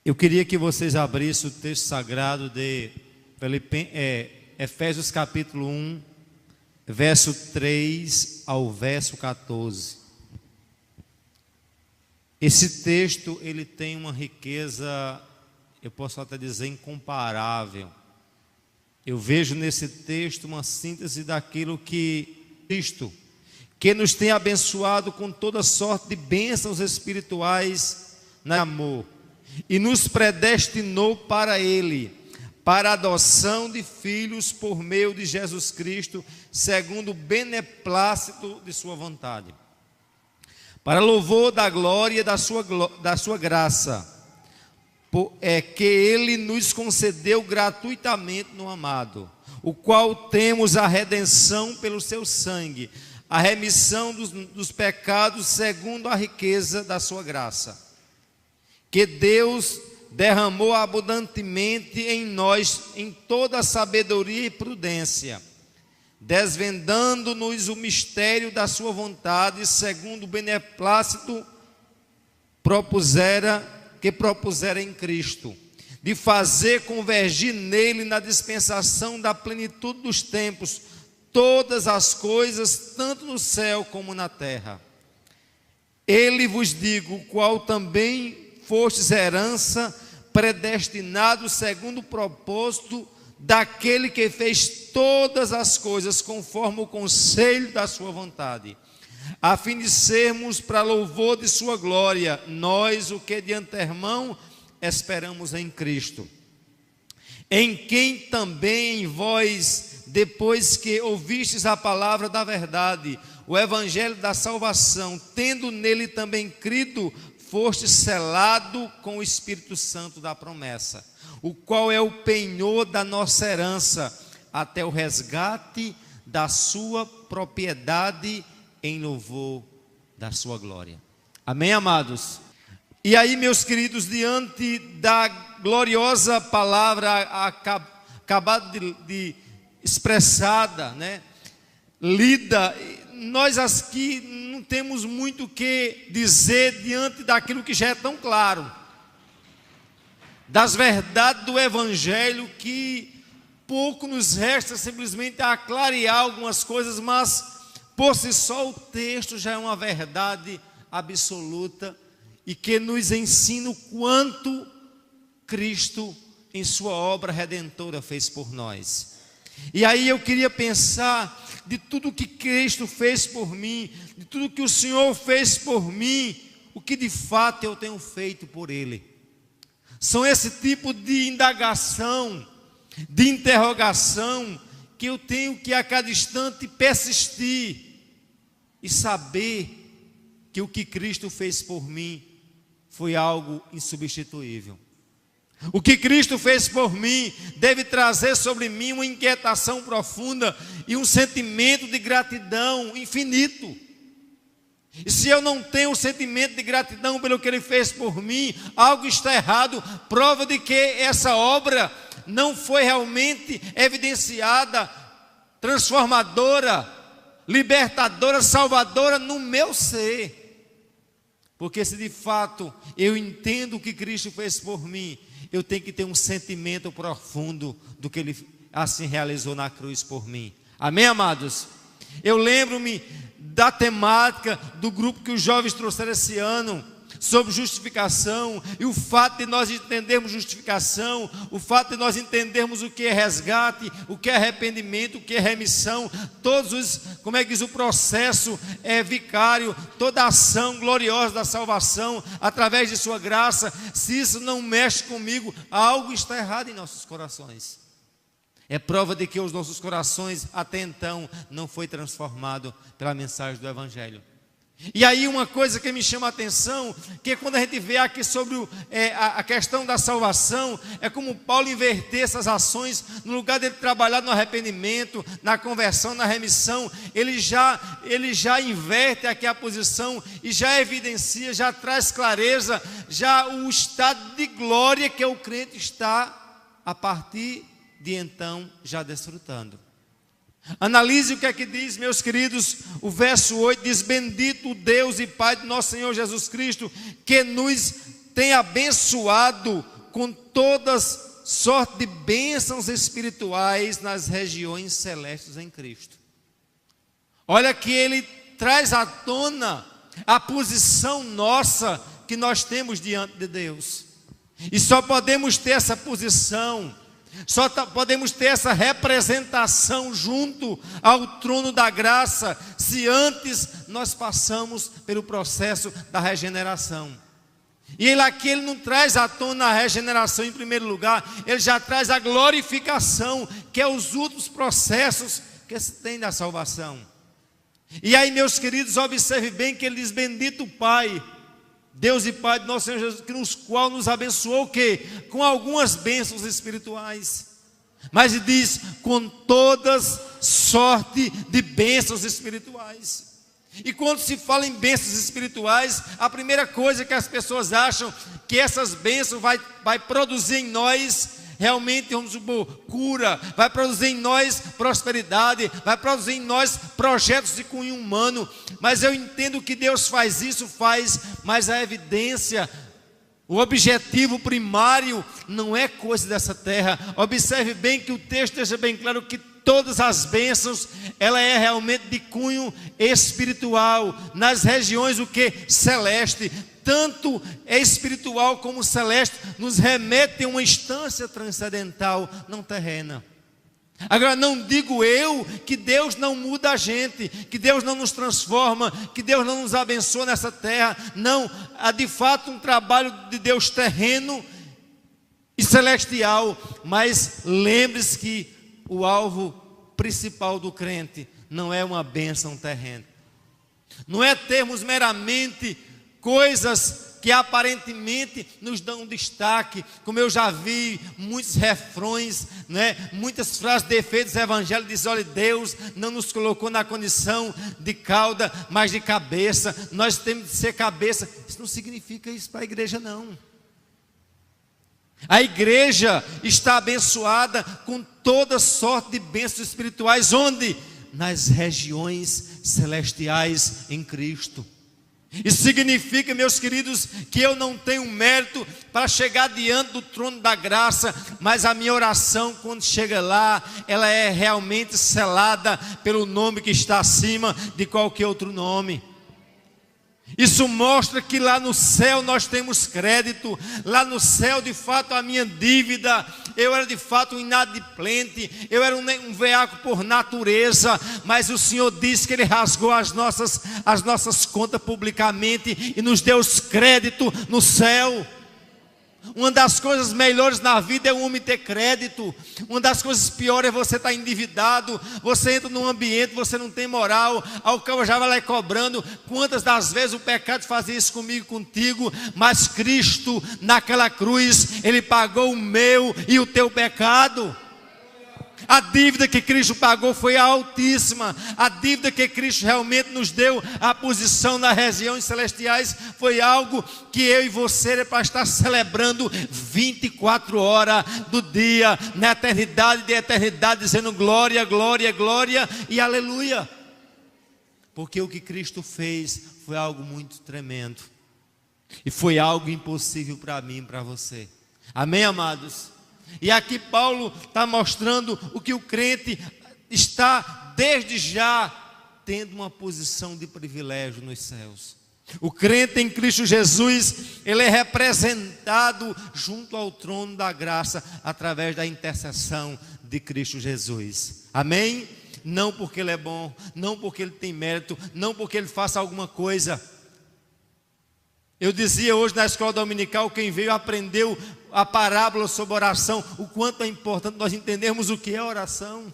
Eu queria que vocês abrissem o texto sagrado de Efésios capítulo 1, verso 3 ao verso 14. Esse texto, ele tem uma riqueza, eu posso até dizer, incomparável. Eu vejo nesse texto uma síntese daquilo que Cristo, que nos tem abençoado com toda sorte de bênçãos espirituais no amor, e nos predestinou para Ele, para a adoção de filhos por meio de Jesus Cristo, segundo o beneplácito de sua vontade, para louvor da glória da sua graça, que Ele nos concedeu gratuitamente no amado, o qual temos a redenção pelo seu sangue, a remissão dos pecados segundo a riqueza da sua graça, que Deus derramou abundantemente em nós, em toda sabedoria e prudência, desvendando-nos o mistério da sua vontade, segundo o beneplácito que propusera em Cristo, de fazer convergir nele, na dispensação da plenitude dos tempos, todas as coisas, tanto no céu como na terra. Ele vos digo, qual também fostes herança, predestinado segundo o propósito daquele que fez todas as coisas conforme o conselho da sua vontade, a fim de sermos para louvor de sua glória, nós o que de antemão esperamos em Cristo, em quem também vós, depois que ouvistes a palavra da verdade, o evangelho da salvação, tendo nele também crido, foste selado com o Espírito Santo da promessa, o qual é o penhor da nossa herança, até o resgate da sua propriedade, em louvor da sua glória. Amém, amados? E aí, meus queridos, diante da gloriosa palavra acabada de expressada, lida, nós aqui não temos muito o que dizer diante daquilo que já é tão claro, das verdades do Evangelho, que pouco nos resta simplesmente a clarear algumas coisas, mas por si só o texto já é uma verdade absoluta e que nos ensina o quanto Cristo em sua obra redentora fez por nós. E aí eu queria pensar de tudo que Cristo fez por mim, de tudo que o Senhor fez por mim, o que de fato eu tenho feito por Ele. São esse tipo de indagação, de interrogação, que eu tenho que a cada instante persistir e saber que o que Cristo fez por mim foi algo insubstituível. O que Cristo fez por mim deve trazer sobre mim uma inquietação profunda e um sentimento de gratidão infinito. E se eu não tenho o sentimento de gratidão pelo que Ele fez por mim, algo está errado, prova de que essa obra não foi realmente evidenciada, transformadora, libertadora, salvadora no meu ser. Porque se de fato eu entendo o que Cristo fez por mim, eu tenho que ter um sentimento profundo do que Ele assim realizou na cruz por mim. Amém, amados? Eu lembro-me da temática do grupo que os jovens trouxeram esse ano, sobre justificação, e o fato de nós entendermos justificação, o fato de nós entendermos o que é resgate, o que é arrependimento, o que é remissão, todos os, o processo vicário, toda a ação gloriosa da salvação, através de sua graça. Se isso não mexe comigo, algo está errado em nossos corações. É prova de que os nossos corações até então não foi transformado pela mensagem do Evangelho. E aí uma coisa que me chama a atenção, que quando a gente vê aqui sobre a questão da salvação, é como Paulo inverter essas ações, no lugar de trabalhar no arrependimento, na conversão, na remissão, ele já inverte aqui a posição e já evidencia, já traz clareza, já o estado de glória que o crente está a partir de então já desfrutando. Analise o que é que diz, meus queridos, o verso 8 diz: bendito o Deus e Pai de nosso Senhor Jesus Cristo, que nos tem abençoado com todas sorte de bênçãos espirituais nas regiões celestes em Cristo. Olha que ele traz à tona a posição nossa que nós temos diante de Deus. E só podemos ter essa posição, podemos ter essa representação junto ao trono da graça, se antes nós passamos pelo processo da regeneração. E ele aqui ele não traz à tona a regeneração em primeiro lugar, ele já traz a glorificação, que é os últimos processos que se tem da salvação. E aí, meus queridos, observe bem que ele diz: bendito Pai, Deus e Pai de nosso Senhor Jesus, que nos qual nos abençoou o quê? Com algumas bênçãos espirituais. Mas ele diz: com todas sorte de bênçãos espirituais. E quando se fala em bênçãos espirituais, a primeira coisa que as pessoas acham que essas bênçãos vai produzir em nós, realmente, vamos supor, cura, vai produzir em nós prosperidade, vai produzir em nós projetos de cunho humano. Mas eu entendo que Deus faz isso, mas a evidência, o objetivo primário não é coisa dessa terra. Observe bem que o texto deixa bem claro que todas as bênçãos, ela é realmente de cunho espiritual, nas regiões o que? Celeste. Tanto espiritual como celeste, nos remete a uma instância transcendental, não terrena. Agora, não digo eu que Deus não muda a gente, que Deus não nos transforma, que Deus não nos abençoa nessa terra. Não, há de fato um trabalho de Deus terreno e celestial, mas lembre-se que o alvo principal do crente não é uma bênção terrena, não é termos meramente coisas que aparentemente nos dão destaque, como eu já vi muitos refrões, né? Muitas frases de efeitos evangélicos, diz: olha, Deus não nos colocou na condição de cauda, mas de cabeça, nós temos de ser cabeça. Isso não significa isso para a igreja, não. A igreja está abençoada com toda sorte de bênçãos espirituais. Onde? Nas regiões celestiais em Cristo. Isso significa, meus queridos, que eu não tenho mérito para chegar diante do trono da graça, mas a minha oração, quando chega lá, ela é realmente selada pelo nome que está acima de qualquer outro nome. Isso mostra que lá no céu nós temos crédito. Lá no céu, de fato, a minha dívida, eu era de fato um inadimplente, eu era um veaco por natureza, mas o Senhor disse que Ele rasgou as nossas contas publicamente e nos deu crédito no céu. Uma das coisas melhores na vida é o homem ter crédito. Uma das coisas piores é você estar endividado. Você entra num ambiente, você não tem moral, ao cabo já vai lá cobrando. Quantas das vezes o pecado fazia isso comigo, contigo, mas Cristo naquela cruz, Ele pagou o meu e o teu pecado. A dívida que Cristo pagou foi altíssima. A dívida que Cristo realmente nos deu, a posição nas regiões celestiais, foi algo que eu e você é para estar celebrando 24 horas do dia, na eternidade de eternidade, dizendo glória, glória, glória e aleluia. Porque o que Cristo fez foi algo muito tremendo. E foi algo impossível para mim e para você. Amém, amados? E aqui Paulo está mostrando o que o crente está desde já tendo uma posição de privilégio nos céus. O crente em Cristo Jesus, ele é representado junto ao trono da graça através da intercessão de Cristo Jesus. Amém? Não porque ele é bom, não porque ele tem mérito, não porque ele faça alguma coisa. Eu dizia hoje na escola dominical, quem veio aprendeu a parábola sobre oração, o quanto é importante nós entendermos o que é oração.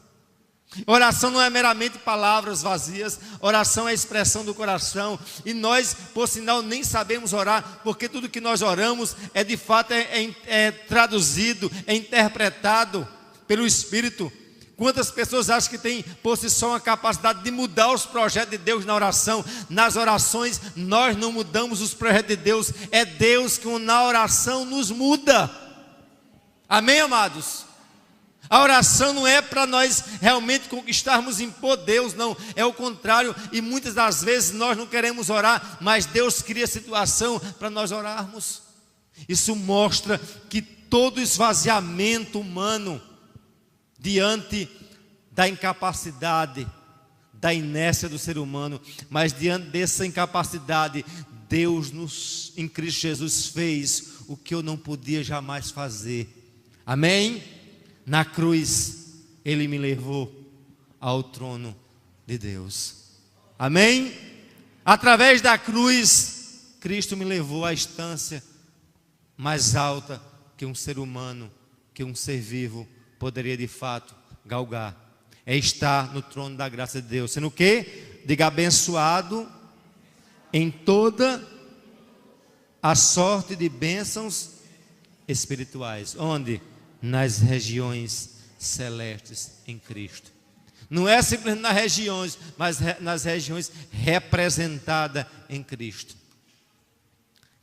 Oração não é meramente palavras vazias, oração é a expressão do coração. E nós, por sinal, nem sabemos orar, porque tudo que nós oramos é de fato traduzido, é interpretado pelo Espírito. Quantas pessoas acham que tem por si só a capacidade de mudar os projetos de Deus na oração? Nas orações nós não mudamos os projetos de Deus, é Deus que na oração nos muda. Amém, amados? A oração não é para nós realmente conquistarmos e impor Deus, não, é o contrário. E muitas das vezes nós não queremos orar, mas Deus cria situação para nós orarmos. Isso mostra que todo esvaziamento humano diante da incapacidade, da inércia do ser humano, mas diante dessa incapacidade, Deus em Cristo Jesus fez o que eu não podia jamais fazer. Amém? Na cruz, Ele me levou ao trono de Deus. Amém? Através da cruz, Cristo me levou à instância mais alta que um ser humano, que um ser vivo poderia de fato galgar. É estar no trono da graça de Deus. Sendo o quê? Diga: abençoado em toda a sorte de bênçãos espirituais. Onde? Nas regiões celestes em Cristo. Não é simplesmente nas regiões, mas nas regiões representadas em Cristo.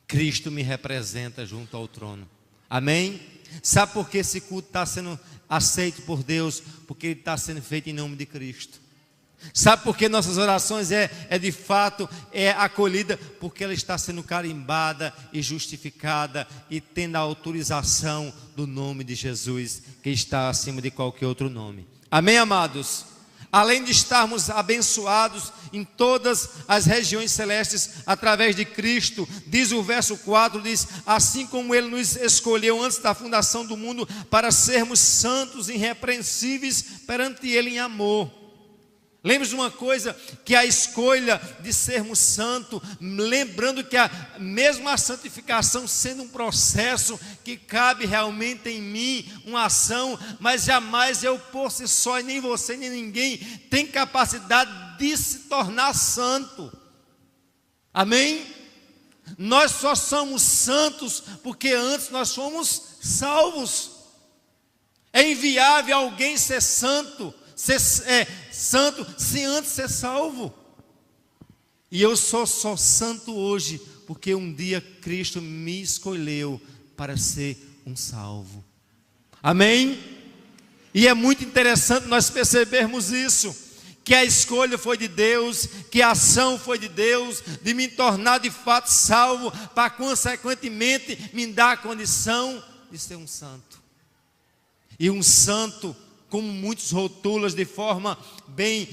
Cristo me representa junto ao trono. Amém? Sabe por que esse culto está sendo aceito por Deus? Porque ele está sendo feito em nome de Cristo. Sabe por que nossas orações de fato acolhida? Porque ela está sendo carimbada e justificada e tendo a autorização do nome de Jesus, que está acima de qualquer outro nome. Amém, amados? Além de estarmos abençoados em todas as regiões celestes através de Cristo, diz o verso 4, diz: assim como Ele nos escolheu antes da fundação do mundo para sermos santos e irrepreensíveis perante Ele em amor. Lembre-se de uma coisa, que a escolha de sermos santos, lembrando que mesmo a santificação sendo um processo que cabe realmente em mim, uma ação, mas jamais eu por si só, e nem você, nem ninguém, tem capacidade de se tornar santo. Amém? Nós só somos santos porque antes nós fomos salvos. É inviável alguém ser santo, ser santo sem antes ser salvo. E eu sou só santo hoje porque um dia Cristo me escolheu para ser um salvo. Amém? E é muito interessante nós percebermos isso, que a escolha foi de Deus, que a ação foi de Deus, de me tornar de fato salvo, para consequentemente me dar a condição de ser um santo. E um santo, como muitos rotulam de forma bem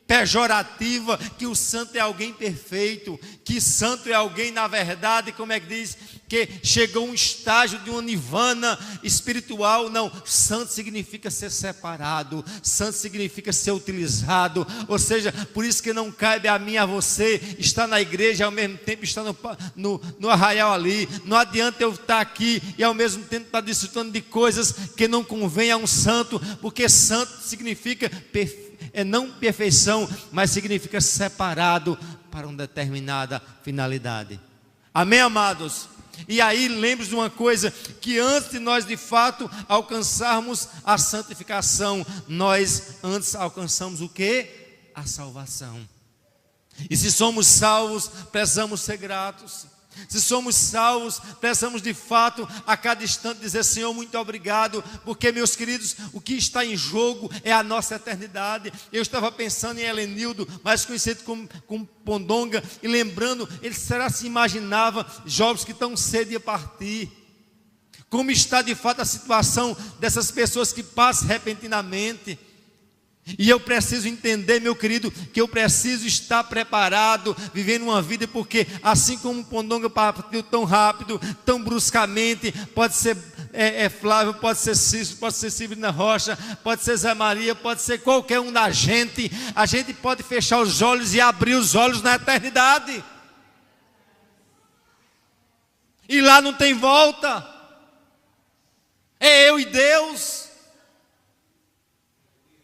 pejorativa, que o santo é alguém perfeito, que santo é alguém, na verdade, como é que diz, que chegou a um estágio de uma nirvana espiritual. Não, santo significa ser separado, santo significa ser utilizado, ou seja, por isso que não cabe a mim e a você estar na igreja e ao mesmo tempo estar no arraial ali. Não adianta eu estar aqui e ao mesmo tempo estar desfrutando de coisas que não convém a um santo, porque santo significa não perfeição, mas significa separado para uma determinada finalidade. Amém, amados? E aí lembre-se de uma coisa, que antes de nós de fato alcançarmos a santificação, nós antes alcançamos o quê? A salvação. E se somos salvos, precisamos ser gratos. Se somos salvos, precisamos de fato a cada instante dizer: Senhor, muito obrigado, porque, meus queridos, o que está em jogo é a nossa eternidade. Eu estava pensando em Helenildo, mais conhecido como Pondonga, e lembrando, ele será se imaginava jovens que tão cedo ia partir. Como está de fato a situação dessas pessoas que passam repentinamente. E eu preciso entender, meu querido, que eu preciso estar preparado, vivendo uma vida, porque assim como o Pondonga partiu tão rápido, tão bruscamente, pode ser Flávio, pode ser Cícero, pode ser Silvina Rocha, pode ser Zé Maria, pode ser qualquer um da gente. A gente pode fechar os olhos e abrir os olhos na eternidade. E lá não tem volta. É eu e Deus.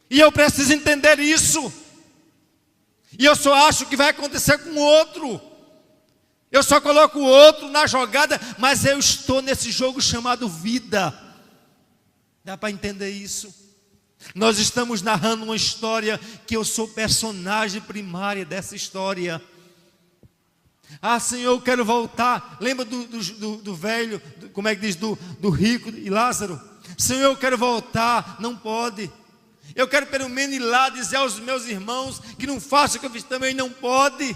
E eu preciso entender isso. E eu só acho que vai acontecer com o outro. Eu só coloco o outro na jogada, mas eu estou nesse jogo chamado vida. Dá para entender isso? Nós estamos narrando uma história que eu sou personagem primária dessa história. Ah, Senhor, eu quero voltar. Lembra do velho, como é que diz, do rico e Lázaro? Senhor, eu quero voltar. Não pode. Eu quero pelo menos ir lá dizer aos meus irmãos que não façam o que eu fiz também. Não pode.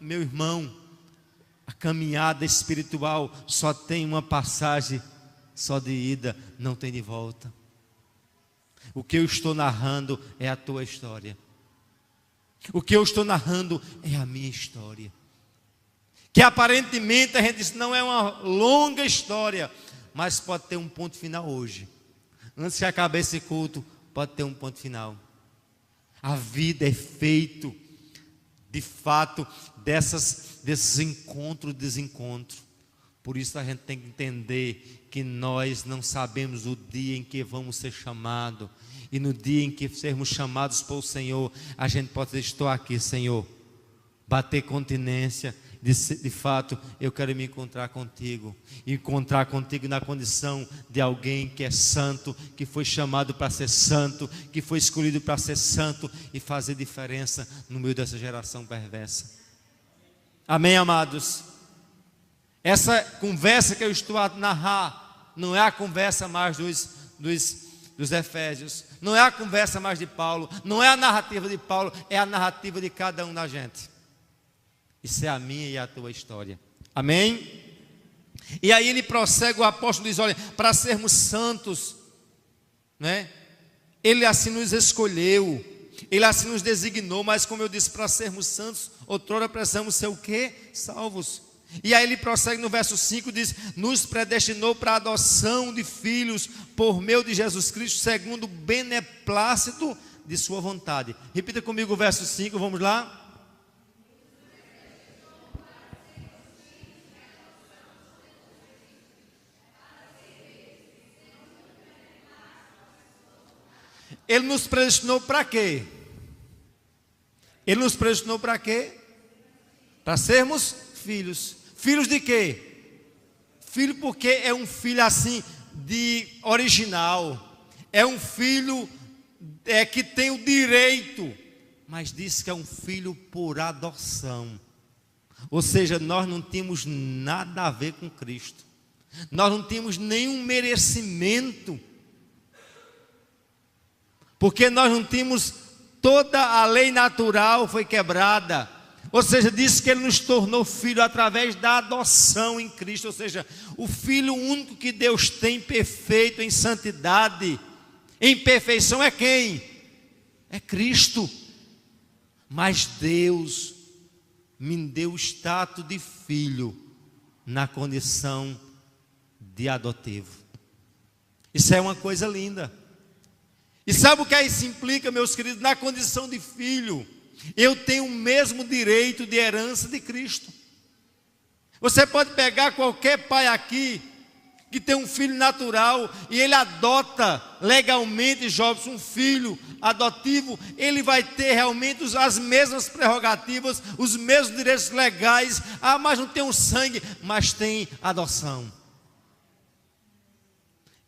Meu irmão, A caminhada espiritual só tem uma passagem, só de ida, não tem de volta. O que eu estou narrando é a tua história. O que eu estou narrando é a minha história. Que aparentemente a gente diz, não é uma longa história, mas pode ter um ponto final hoje. Antes que acabe esse culto, pode ter um ponto final. A vida é feito, de fato, desses encontros e desencontros. Por isso a gente tem que entender que nós não sabemos o dia em que vamos ser chamados. E no dia em que sermos chamados pelo Senhor, a gente pode dizer, estou aqui, Senhor. Bater continência, de fato, eu quero me encontrar contigo. Encontrar contigo na condição de alguém que é santo, que foi chamado para ser santo, que foi escolhido para ser santo e fazer diferença no meio dessa geração perversa. Amém, amados? Essa conversa que eu estou a narrar não é a conversa mais dos Efésios, não é a conversa mais de Paulo, não é a narrativa de Paulo, é a narrativa de cada um da gente. Isso é a minha e a tua história. Amém? E aí ele prossegue, o apóstolo diz, olha, para sermos santos, né? Ele assim nos escolheu, ele assim nos designou, mas como eu disse, para sermos santos, outrora precisamos ser o quê? Salvos. E aí ele prossegue no verso 5, diz, nos predestinou para a adoção de filhos por meio de Jesus Cristo, segundo o beneplácito de sua vontade. Repita comigo o verso 5, vamos lá. Ele nos predestinou para quê? Ele nos predestinou para quê? Para sermos filhos. Filhos de quê? Filho porque é um filho assim de original. É um filho que tem o direito, mas diz que é um filho por adoção. Ou seja, nós não tínhamos nada a ver com Cristo. Nós não tínhamos nenhum merecimento. Porque nós não tínhamos, toda a lei natural foi quebrada. Ou seja, diz que Ele nos tornou filho através da adoção em Cristo. Ou seja, o Filho único que Deus tem, perfeito, em santidade, em perfeição, é quem? É Cristo. Mas Deus me deu o status de filho na condição de adotivo. Isso é uma coisa linda. E sabe o que isso implica, meus queridos? Na condição de filho, eu tenho o mesmo direito de herança de Cristo. Você pode pegar qualquer pai aqui, que tem um filho natural, e ele adota legalmente, jovens, um filho adotivo, ele vai ter realmente as mesmas prerrogativas, os mesmos direitos legais. Ah, mas não tem um sangue, mas tem adoção.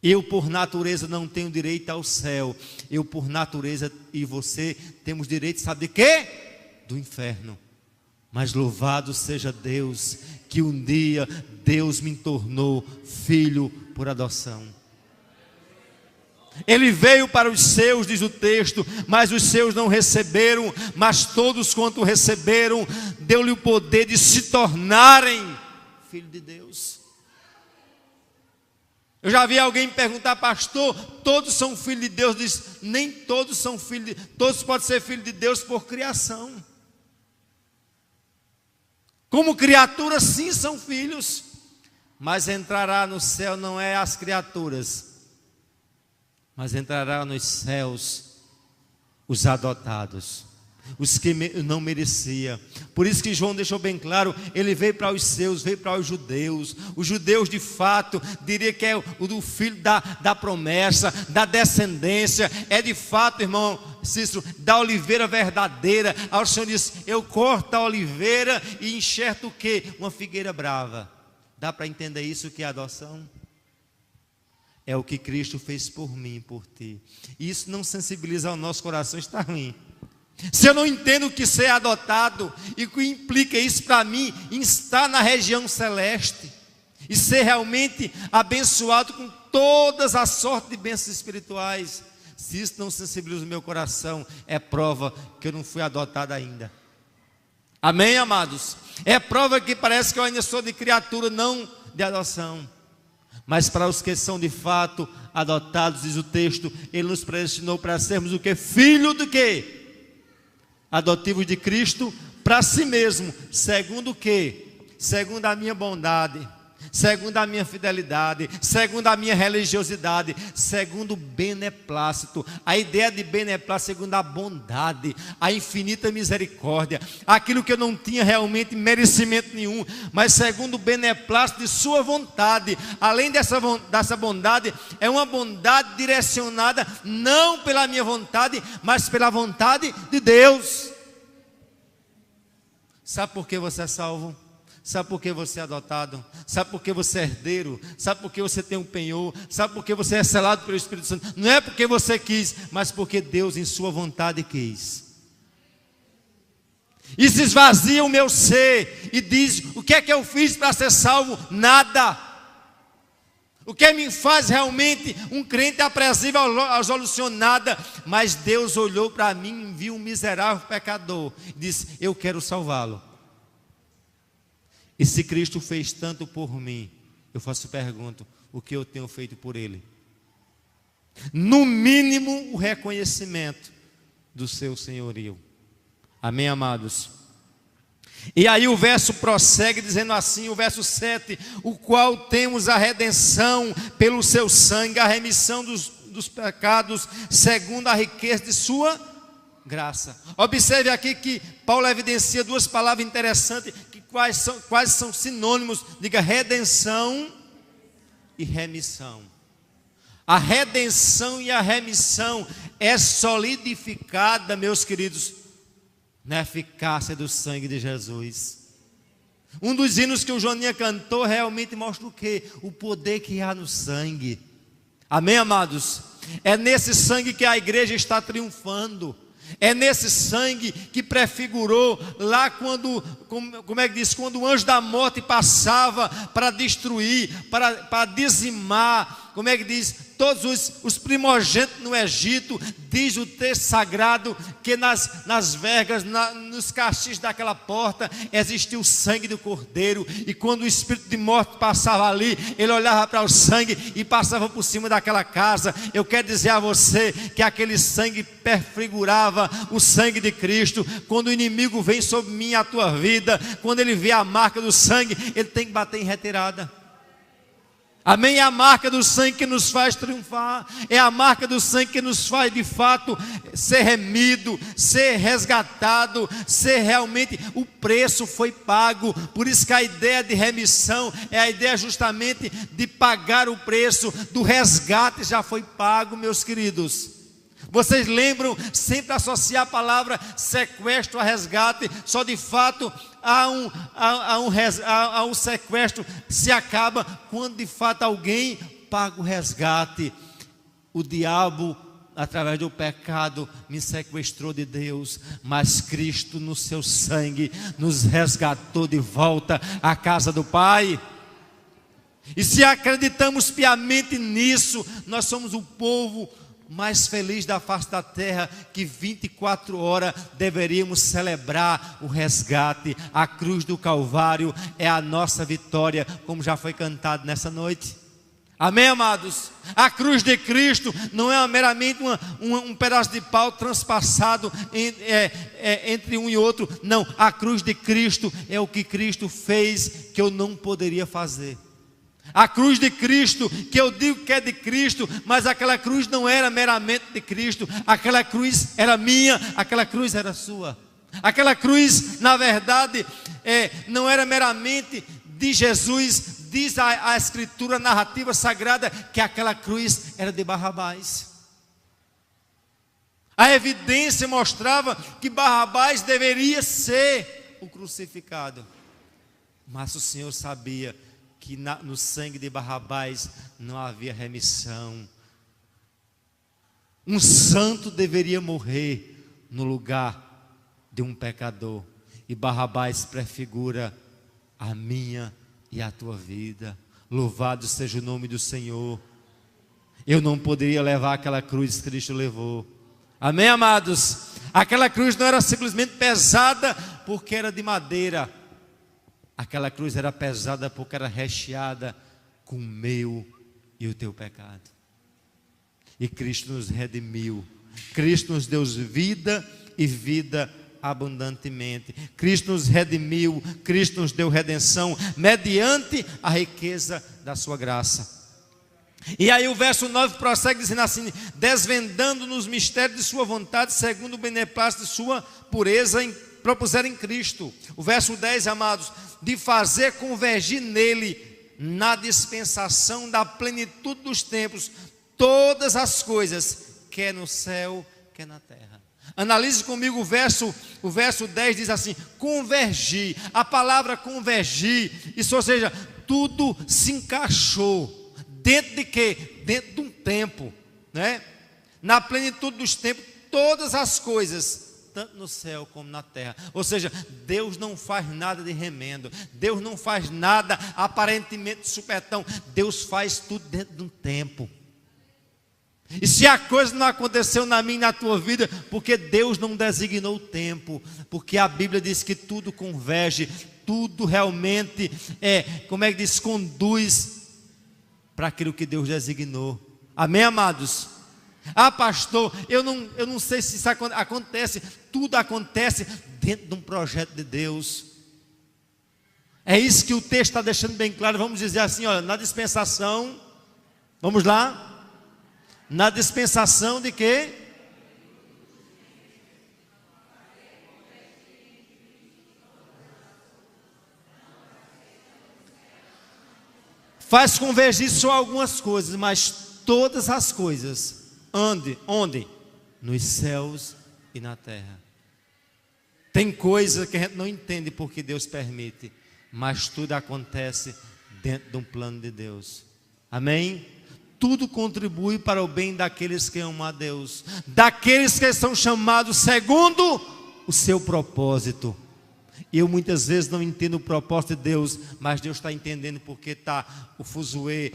Eu por natureza não tenho direito ao céu. Eu por natureza e você temos direito, sabe de quê? Do inferno. Mas louvado seja Deus, que um dia Deus me tornou filho por adoção. Ele veio para os seus, diz o texto, mas os seus não receberam, mas todos quanto receberam, deu-lhe o poder de se tornarem filho de Deus. Eu já vi alguém me perguntar, pastor, todos são filhos de Deus? Diz, nem todos são filhos de Deus, todos podem ser filhos de Deus por criação. Como criaturas sim são filhos, mas entrará no céu não é as criaturas, mas entrará nos céus os adotados, os que não merecia. Por isso que João deixou bem claro, ele veio para os seus, veio para os judeus de fato, diria que é o filho da promessa, da descendência, é de fato, irmão Cícero, da oliveira verdadeira. Aí o Senhor disse, eu corto a oliveira e enxerto o quê? Uma figueira brava. Dá para entender isso que é adoção? É o que Cristo fez por mim e por ti. E isso não sensibiliza o nosso coração, está ruim. Se eu não entendo o que ser adotado e o que implica isso para mim, em estar na região celeste e ser realmente abençoado com todas as sortes de bênçãos espirituais, se isso não sensibiliza o meu coração, é prova que eu não fui adotado ainda. Amém, amados? É prova que parece que eu ainda sou de criatura, não de adoção. Mas para os que são de fato adotados, diz o texto, Ele nos predestinou para sermos o que? Filho do quê? Adotivos de Cristo para si mesmo. Segundo o quê? Segundo a minha bondade, segundo a minha fidelidade, segundo a minha religiosidade, segundo o beneplácito. A ideia de beneplácito, segundo a bondade, a infinita misericórdia, aquilo que eu não tinha realmente merecimento nenhum, mas segundo o beneplácito de sua vontade. Além dessa bondade, é uma bondade direcionada não pela minha vontade, mas pela vontade de Deus. Sabe por que você é salvo? Sabe por que você é adotado? Sabe por que você é herdeiro? Sabe por que você tem um penhor? Sabe por que você é selado pelo Espírito Santo? Não é porque você quis, mas porque Deus em sua vontade quis. E se esvazia o meu ser e diz: o que é que eu fiz para ser salvo? Nada. O que me faz realmente um crente aprazível aos olhos do Senhor? Nada. Mas Deus olhou para mim e viu um miserável pecador e disse: eu quero salvá-lo. E se Cristo fez tanto por mim, eu pergunto, o que eu tenho feito por Ele? No mínimo, o reconhecimento do seu senhorio. Amém, amados? E aí o verso prossegue dizendo assim, o verso 7, o qual temos a redenção pelo seu sangue, a remissão dos pecados, segundo a riqueza de sua graça. Observe aqui que Paulo evidencia duas palavras interessantes, que quais são sinônimos, diga redenção e remissão. A redenção e a remissão é solidificada, meus queridos, na eficácia do sangue de Jesus. Um dos hinos que o Joninha cantou realmente mostra o quê? O poder que há no sangue. Amém, amados? É nesse sangue que a igreja está triunfando. É nesse sangue que prefigurou lá quando, como é que diz? Quando o anjo da morte passava para destruir, para dizimar, como é que diz? Todos os primogênitos no Egito, diz o texto sagrado que nas vergas, nos cachis daquela porta, existia o sangue do Cordeiro, e quando o espírito de morte passava ali, ele olhava para o sangue e passava por cima daquela casa. Eu quero dizer a você que aquele sangue prefigurava o sangue de Cristo. Quando o inimigo vem sobre mim e a tua vida, quando ele vê a marca do sangue, ele tem que bater em retirada. Amém? É a marca do sangue que nos faz triunfar. É a marca do sangue que nos faz de fato ser remido, ser resgatado, ser realmente, o preço foi pago. Por isso que a ideia de remissão é a ideia justamente de pagar o preço do resgate. Já foi pago, meus queridos. Vocês lembram, sempre associar a palavra sequestro a resgate, só de fato o sequestro se acaba quando de fato alguém paga o resgate. O diabo, através do pecado, me sequestrou de Deus, mas Cristo no seu sangue nos resgatou de volta à casa do Pai. E se acreditamos piamente nisso, nós somos o povo mais feliz da face da terra, que 24 horas deveríamos celebrar o resgate. A cruz do Calvário é a nossa vitória, como já foi cantado nessa noite. Amém, amados? A cruz de Cristo não é meramente um pedaço de pau transpassado entre um e outro. Não, a cruz de Cristo é o que Cristo fez que eu não poderia fazer. A cruz de Cristo, que eu digo que é de Cristo, mas aquela cruz não era meramente de Cristo. Aquela cruz era minha, aquela cruz era sua. Aquela cruz, na verdade, não era meramente de Jesus. Diz a Escritura, a narrativa sagrada, que aquela cruz era de Barrabás. A evidência mostrava que Barrabás deveria ser o crucificado. Mas o Senhor sabia que no sangue de Barrabás não havia remissão. Um santo deveria morrer no lugar de um pecador, e Barrabás prefigura a minha e a tua vida. Louvado seja o nome do Senhor. Eu não poderia levar aquela cruz que Cristo levou. Amém, amados? Aquela cruz não era simplesmente pesada porque era de madeira. Aquela cruz era pesada porque era recheada com o meu e o teu pecado. E Cristo nos redimiu. Cristo nos deu vida e vida abundantemente. Cristo nos redimiu. Cristo nos deu redenção mediante a riqueza da sua graça. E aí o verso 9 prossegue dizendo assim: desvendando-nos os mistérios de sua vontade, segundo o beneplácito de sua pureza, propuseram em Cristo. O verso 10, amados, de fazer convergir nele, na dispensação da plenitude dos tempos, todas as coisas, quer no céu, quer na terra. Analise comigo o verso 10 diz assim: convergir. A palavra convergir, isso, ou seja, tudo se encaixou. Dentro de quê? Dentro de um tempo, né? Na plenitude dos tempos, todas as coisas, tanto no céu como na terra. Ou seja, Deus não faz nada de remendo. Deus não faz nada aparentemente de supetão. Deus faz tudo dentro de um tempo. E se a coisa não aconteceu na minha e na tua vida, porque Deus não designou o tempo, porque a Bíblia diz que tudo converge, tudo realmente conduz para aquilo que Deus designou. Amém, amados? Ah, pastor, eu não sei se isso acontece. Tudo acontece dentro de um projeto de Deus. É isso que o texto está deixando bem claro. Vamos dizer assim, olha, na dispensação, vamos lá, na dispensação de quê? Faz convergir só algumas coisas, mas todas as coisas. Onde? Nos céus e na terra. Tem coisa que a gente não entende porque Deus permite, mas tudo acontece dentro de um plano de Deus. Amém? Tudo contribui para o bem daqueles que amam a Deus, daqueles que são chamados segundo o seu propósito. Eu muitas vezes não entendo o propósito de Deus, mas Deus está entendendo porque está o fuzuê,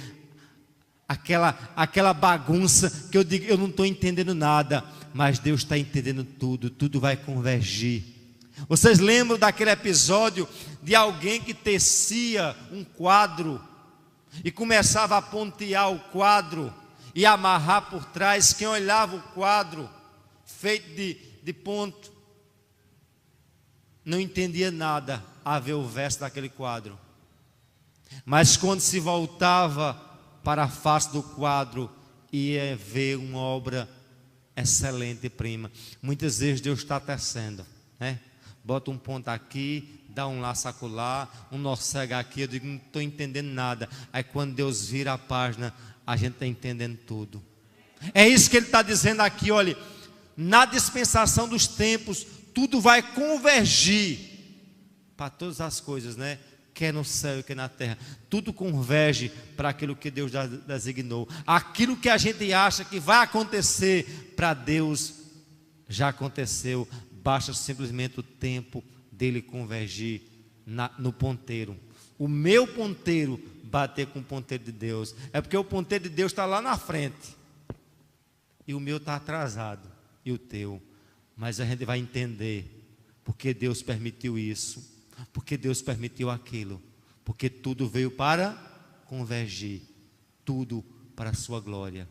aquela bagunça que eu digo, eu não estou entendendo nada, mas Deus está entendendo tudo, tudo vai convergir. Vocês lembram daquele episódio de alguém que tecia um quadro e começava a pontear o quadro e amarrar por trás? Quem olhava o quadro feito de ponto não entendia nada a ver o verso daquele quadro, mas quando se voltava para a face do quadro, ia ver uma obra excelente e prima. Muitas vezes Deus está tecendo, né? Bota um ponto aqui, dá um laço acolá, um nó cego aqui, eu digo, não estou entendendo nada. Aí quando Deus vira a página, a gente está entendendo tudo. É isso que ele está dizendo aqui, olha, na dispensação dos tempos, tudo vai convergir para todas as coisas, né? Quer no céu e quer na terra. Tudo converge para aquilo que Deus designou. Aquilo que a gente acha que vai acontecer, para Deus já aconteceu. Basta simplesmente o tempo dele convergir no ponteiro. O meu ponteiro bater com o ponteiro de Deus. É porque o ponteiro de Deus está lá na frente e o meu está atrasado, e o teu. Mas a gente vai entender porque Deus permitiu isso, porque Deus permitiu aquilo, porque tudo veio para convergir, tudo para a sua glória,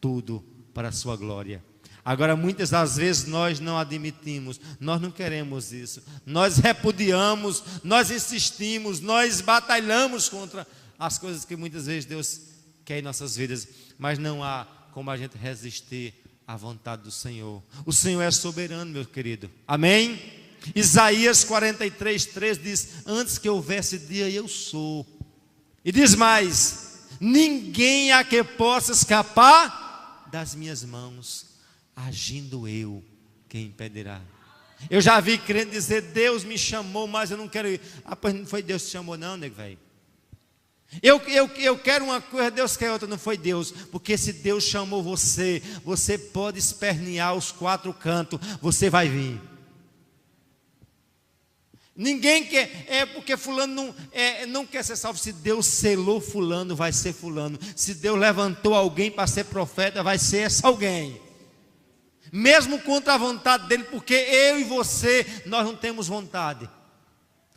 tudo para a sua glória. Agora, muitas das vezes nós não admitimos, nós não queremos isso, nós repudiamos, nós insistimos, nós batalhamos contra as coisas que muitas vezes Deus quer em nossas vidas, mas não há como a gente resistir à vontade do Senhor. O Senhor é soberano, meu querido. Amém? Isaías 43:3 diz: antes que houvesse dia, eu sou. E diz mais: ninguém há que possa escapar das minhas mãos. Agindo eu, quem impedirá? Eu já vi crente dizer: Deus me chamou, mas eu não quero ir. Ah, pois não foi Deus que te chamou não, nego velho. Eu quero uma coisa, Deus quer outra. Não foi Deus, porque se Deus chamou você, você pode espernear os quatro cantos, você vai vir. Ninguém quer, porque fulano não quer ser salvo. Se Deus selou fulano, vai ser fulano. Se Deus levantou alguém para ser profeta, vai ser esse alguém. mesmo contra a vontade dele, porque eu e você, nós não temos vontade.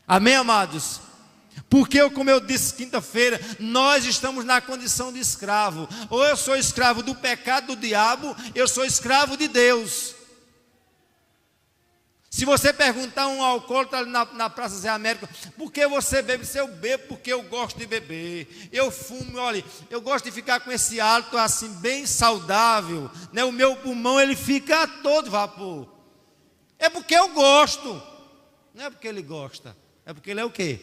Amém, amados? Porque, como eu disse quinta-feira, nós estamos na condição de escravo. Ou eu sou escravo do pecado do diabo, eu sou escravo de Deus. Se você perguntar a um alcoólatra na Praça Zé América, por que você bebe? Se eu bebo porque eu gosto de beber. Eu fumo, olha, eu gosto de ficar com esse hálito assim, bem saudável, né? O meu pulmão, ele fica a todo vapor. É porque eu gosto. Não é porque ele gosta. É porque ele é o quê?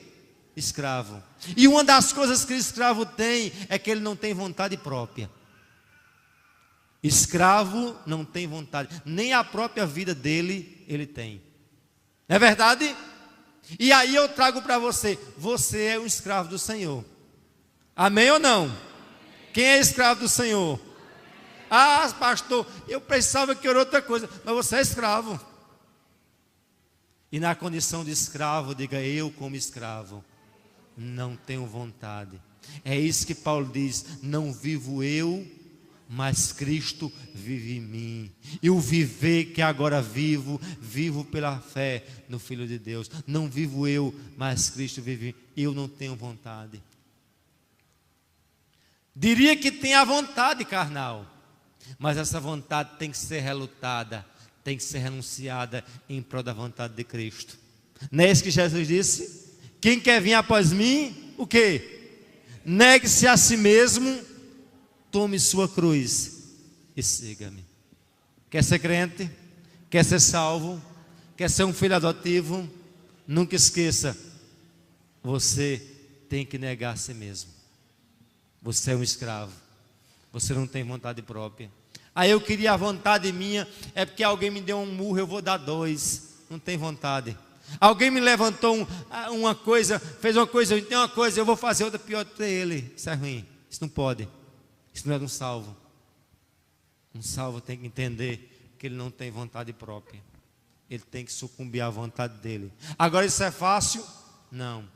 Escravo. E uma das coisas que o escravo tem é que ele não tem vontade própria. Escravo não tem vontade, nem a própria vida dele ele tem. Não é verdade? E aí eu trago para você, você é um escravo do Senhor. Amém ou não? Quem é escravo do Senhor? Ah, pastor, eu pensava que era outra coisa, mas você é escravo. E na condição de escravo, diga: eu como escravo não tenho vontade. É isso que Paulo diz: não vivo eu, mas Cristo vive em mim. E o viver que agora vivo, vivo pela fé no Filho de Deus. Não vivo eu, mas Cristo vive em mim. Eu não tenho vontade. Diria que tem a vontade carnal, mas essa vontade tem que ser relutada, tem que ser renunciada em prol da vontade de Cristo. Não é isso que Jesus disse? Quem quer vir após mim, o quê? Negue-se a si mesmo, tome sua cruz e siga-me. Quer ser crente? Quer ser salvo? Quer ser um filho adotivo? Nunca esqueça, você tem que negar a si mesmo. Você é um escravo, você não tem vontade própria. Aí eu queria a vontade minha, é porque alguém me deu um murro, eu vou dar 2. Não tem vontade. Alguém me levantou uma coisa, fez uma coisa, eu tenho uma coisa, eu vou fazer outra pior para ele. Isso é ruim, isso não pode. Isso não é de um salvo. Um salvo tem que entender que ele não tem vontade própria. Ele tem que sucumbir à vontade dele. Agora isso é fácil? Não.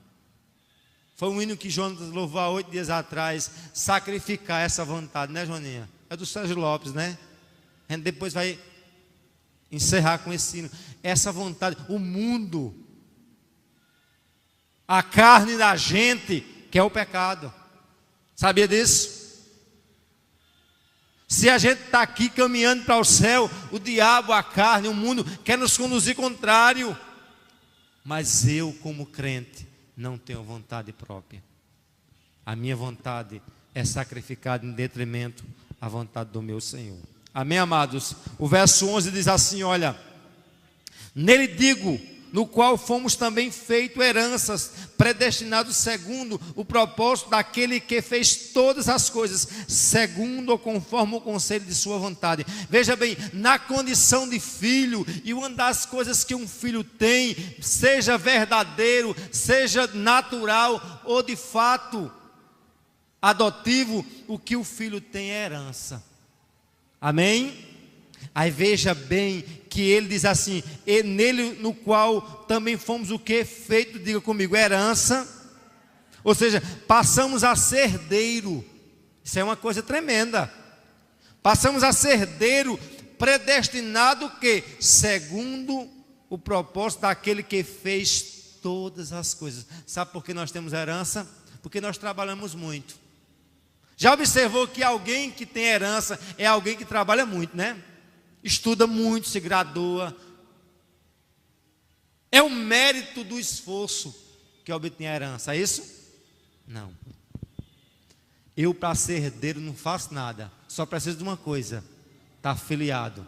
Foi um hino que Jonas louvou há 8 dias atrás. Sacrificar essa vontade, né, Joninha? É do Sérgio Lopes, né? A gente depois vai encerrar com esse hino. Essa vontade, o mundo, a carne da gente, que é o pecado. Sabia disso? Se a gente está aqui caminhando para o céu, o diabo, a carne, o mundo quer nos conduzir contrário. Mas eu, como crente, não tenho vontade própria. A minha vontade é sacrificada em detrimento à vontade do meu Senhor. Amém, amados? O verso 11 diz assim, olha: nele digo, no qual fomos também feitos heranças, predestinados segundo o propósito daquele que fez todas as coisas, segundo ou conforme o conselho de sua vontade. Veja bem, na condição de filho, e uma das coisas que um filho tem, seja verdadeiro, seja natural ou de fato adotivo, o que o filho tem é herança. Amém? Aí veja bem que ele diz assim: e nele no qual também fomos o que? Feito, diga comigo, herança. Ou seja, passamos a ser herdeiro. Isso é uma coisa tremenda. Passamos a ser herdeiro, predestinado o quê? Segundo o propósito daquele que fez todas as coisas. Sabe por que nós temos herança? Porque nós trabalhamos muito. Já observou que alguém que tem herança é alguém que trabalha muito, né? Estuda muito, se gradua. É o mérito do esforço que obtém a herança, é isso? Não. Eu, para ser herdeiro, não faço nada. Só preciso de uma coisa: estar afiliado.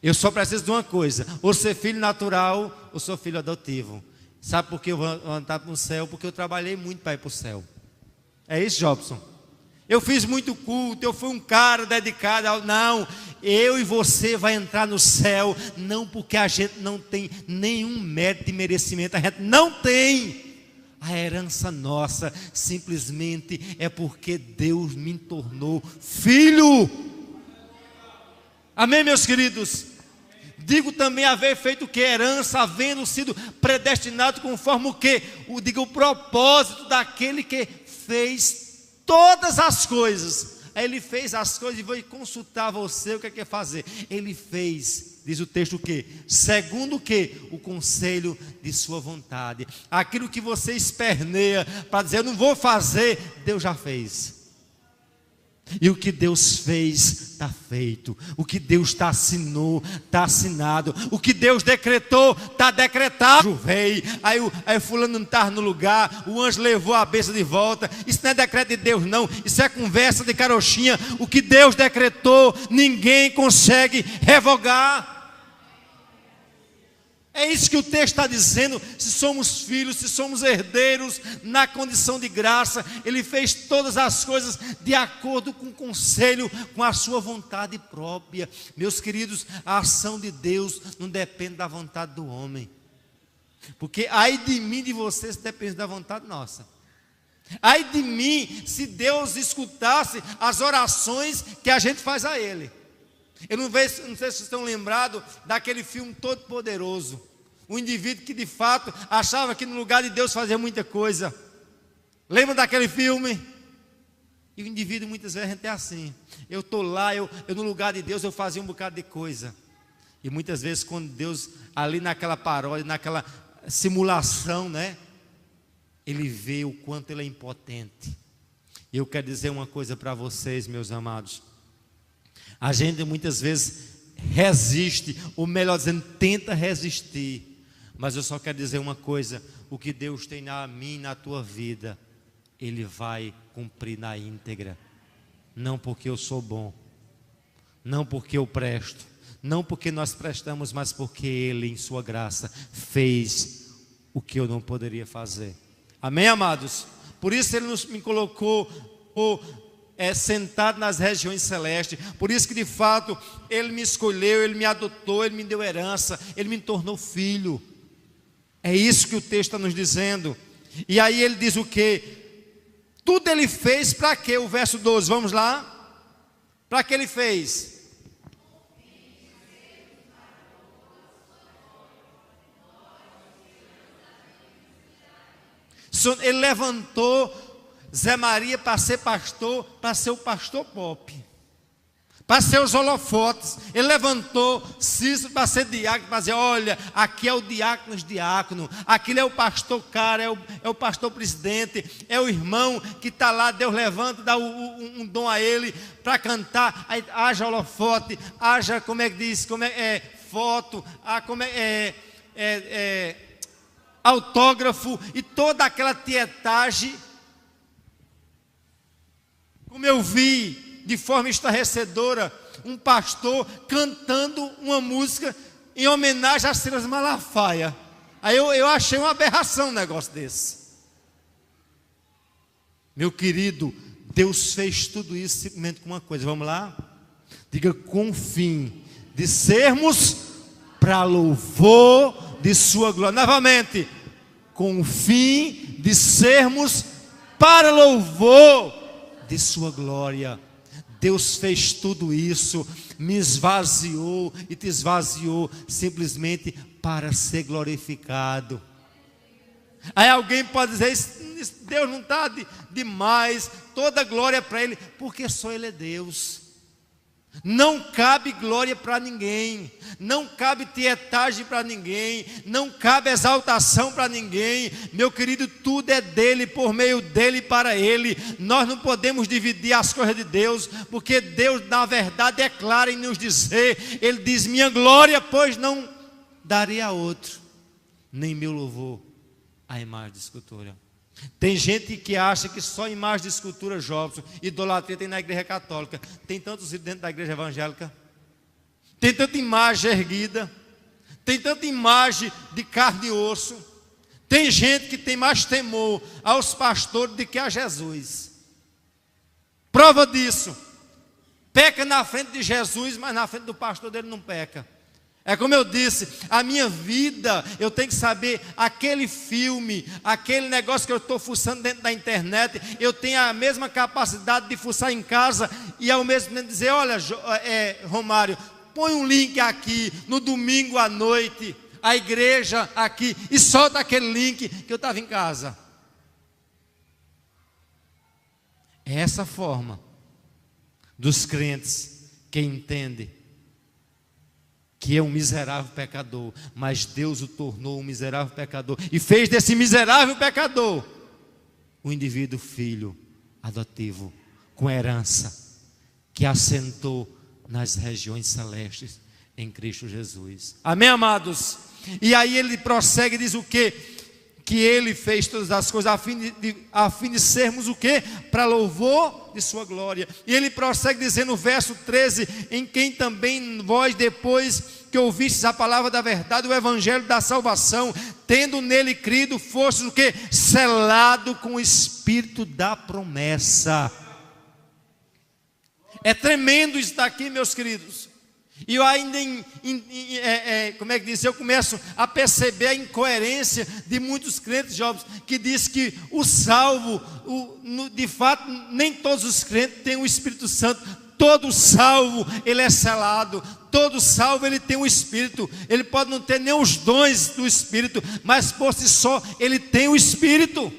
Eu só preciso de uma coisa: ou ser filho natural, ou sou filho adotivo. Sabe por que eu vou andar para o céu? Porque eu trabalhei muito para ir para o céu. É isso, Jobson? Eu fiz muito culto, eu fui um cara dedicado ao... Não, eu e você vai entrar no céu, não porque a gente não tem nenhum mérito e merecimento, a gente não tem. A herança nossa simplesmente é porque Deus me tornou filho. Amém, meus queridos? Digo também haver feito o que? Herança, havendo sido predestinado conforme o que? O propósito daquele que fez todas as coisas. Aí ele fez as coisas e veio consultar você, o que quer fazer. Ele fez, diz o texto o quê? Segundo o quê? O conselho de sua vontade. Aquilo que você esperneia para dizer, eu não vou fazer, Deus já fez. E o que Deus fez, está feito. O que Deus assinou, está assinado. O que Deus decretou, está decretado. Aí fulano não estava no lugar, o anjo levou a bênção de volta. Isso não é decreto de Deus não, isso é conversa de carochinha. O que Deus decretou, ninguém consegue revogar. É isso que o texto está dizendo. Se somos filhos, se somos herdeiros na condição de graça, Ele fez todas as coisas de acordo com o conselho, com a sua vontade própria. Meus queridos, a ação de Deus não depende da vontade do homem, porque ai de mim, de vocês, depende da vontade nossa. Ai de mim, se Deus escutasse as orações que a gente faz a Ele. Eu não sei se vocês estão lembrados daquele filme Todo Poderoso. O indivíduo que de fato achava que no lugar de Deus fazia muita coisa. Lembra daquele filme? E o indivíduo muitas vezes a gente é assim. Eu estou lá, eu no lugar de Deus eu fazia um bocado de coisa. E muitas vezes quando Deus, ali naquela paródia, naquela simulação, né? Ele vê o quanto ele é impotente. E eu quero dizer uma coisa para vocês, meus amados. A gente muitas vezes resiste, ou melhor dizendo, tenta resistir. Mas eu só quero dizer uma coisa: o que Deus tem na mim, na tua vida, Ele vai cumprir na íntegra. Não porque eu sou bom, não porque eu presto, não porque nós prestamos, mas porque Ele, em sua graça, fez o que eu não poderia fazer. Amém, amados? Por isso Ele me colocou sentado nas regiões celestes. Por isso que de fato Ele me escolheu, Ele me adotou, Ele me deu herança, Ele me tornou filho. É isso que o texto está nos dizendo. E aí ele diz o quê? Tudo Ele fez para quê? O verso 12, vamos lá. Para que Ele fez? Ele levantou Zé Maria para ser pastor, para ser o pastor pop, para ser os holofotes. Ele levantou Cícero para ser diácono, para dizer, olha, aqui é o diácono, aquele é o pastor cara, é o pastor presidente, é o irmão que está lá, Deus levanta, dá um dom a ele para cantar. Aí, haja holofote, haja, como é que diz, foto, autógrafo e toda aquela tietagem. Como eu vi de forma estarrecedora um pastor cantando uma música em homenagem a Silas Malafaia. Aí eu achei uma aberração um negócio desse. Meu querido, Deus fez tudo isso simplesmente com uma coisa. Vamos lá? Diga, com o fim de sermos para louvor de sua glória. Novamente, com o fim de sermos para louvor de sua glória. Deus fez tudo isso, me esvaziou e te esvaziou simplesmente para ser glorificado. Aí alguém pode dizer, Deus não está demais, toda glória para Ele, porque só Ele é Deus. Não cabe glória para ninguém, não cabe tietagem para ninguém, não cabe exaltação para ninguém. Meu querido, tudo é dele, por meio dele e para ele. Nós não podemos dividir as coisas de Deus, porque Deus na verdade é claro em nos dizer. Ele diz, minha glória pois não darei a outro, nem meu louvor a imagem de escultura. Tem gente que acha que só imagem de escultura, Jobson, idolatria tem na igreja católica. Tem tantos dentro da igreja evangélica. Tem tanta imagem erguida. Tem tanta imagem de carne e osso. Tem gente que tem mais temor aos pastores do que a Jesus. Prova disso: peca na frente de Jesus, mas na frente do pastor dele não peca. É como eu disse, a minha vida, eu tenho que saber, aquele filme, aquele negócio que eu estou fuçando dentro da internet, eu tenho a mesma capacidade de fuçar em casa e ao mesmo tempo dizer, olha, Romário, põe um link aqui, no domingo à noite, a igreja aqui, e solta aquele link que eu estava em casa. É essa forma dos crentes que entende que é um miserável pecador, mas Deus o tornou um miserável pecador e fez desse miserável pecador um indivíduo filho adotivo, com herança, que assentou nas regiões celestes em Cristo Jesus. Amém, amados? E aí ele prossegue e diz o quê? Que ele fez todas as coisas a fim de sermos o quê? Para louvor de sua glória. E ele prossegue dizendo no verso 13: em quem também vós, depois que ouvistes a palavra da verdade, o evangelho da salvação, tendo nele crido, fostes o quê? Selado com o espírito da promessa. É tremendo isso daqui, meus queridos. E eu ainda, como é que diz? Eu começo a perceber a incoerência de muitos crentes jovens que diz que o salvo, de fato, nem todos os crentes têm o Espírito Santo. Todo salvo, ele é selado. Todo salvo, ele tem o Espírito. Ele pode não ter nem os dons do Espírito, mas por si só, ele tem o Espírito.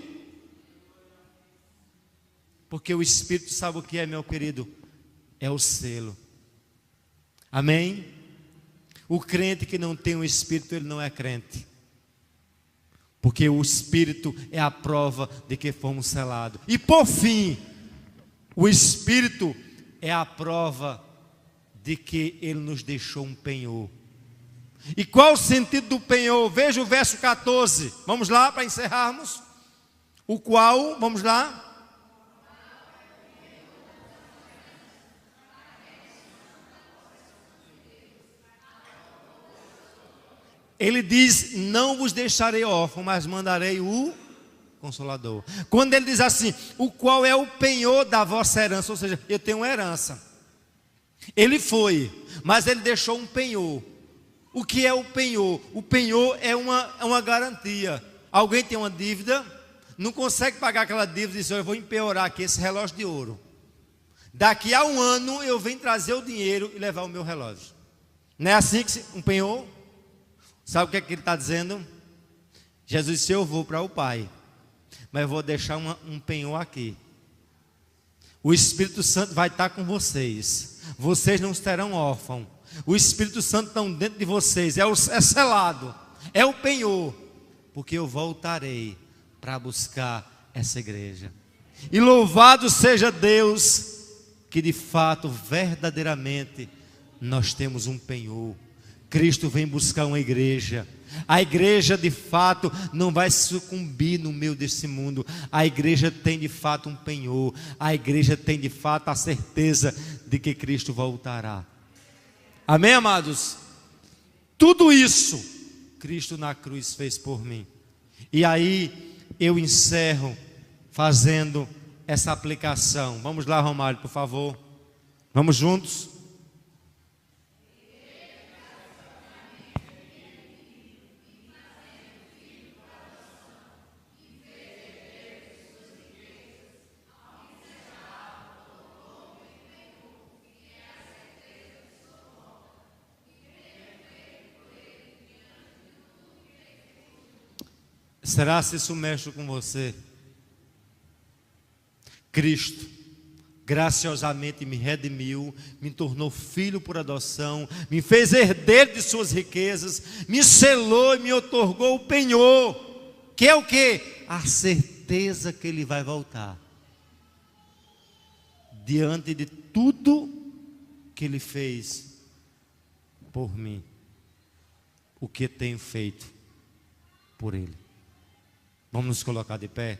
Porque o Espírito, sabe o que é, meu querido? É o selo. Amém? O crente que não tem o Espírito, ele não é crente. Porque o Espírito é a prova de que fomos selados. E por fim, o Espírito é a prova de que ele nos deixou um penhor. E qual o sentido do penhor? Veja o verso 14. Vamos lá para encerrarmos. O qual, vamos lá. Ele diz: não vos deixarei órfão, mas mandarei o Consolador. Quando ele diz assim, o qual é o penhor da vossa herança, ou seja, eu tenho uma herança. Ele foi, mas ele deixou um penhor. O que é o penhor? O penhor é uma garantia. Alguém tem uma dívida, não consegue pagar aquela dívida e diz: eu vou empenhorar aqui esse relógio de ouro. Daqui a um ano eu venho trazer o dinheiro e levar o meu relógio. Não é assim que um penhor? Sabe o que é que ele está dizendo? Jesus disse: eu vou para o Pai, mas eu vou deixar um penhor aqui. O Espírito Santo vai estar com vocês. Vocês não serão órfãos. O Espírito Santo está dentro de vocês. É selado. É o penhor. Porque eu voltarei para buscar essa igreja. E louvado seja Deus, que de fato, verdadeiramente, nós temos um penhor. Cristo vem buscar uma igreja. A igreja de fato não vai sucumbir no meio desse mundo. A igreja tem de fato um penhor. A igreja tem de fato a certeza de que Cristo voltará. Amém, amados? Tudo isso Cristo na cruz fez por mim. E aí eu encerro fazendo essa aplicação. Vamos lá, Romário, por favor. Vamos juntos? Será se isso mexe com você? Cristo graciosamente me redimiu, me tornou filho por adoção, me fez herdeiro de suas riquezas, me selou e me otorgou o penhor, que é o quê? A certeza que Ele vai voltar. Diante de tudo que Ele fez por mim, o que tenho feito por Ele. Vamos nos colocar de pé?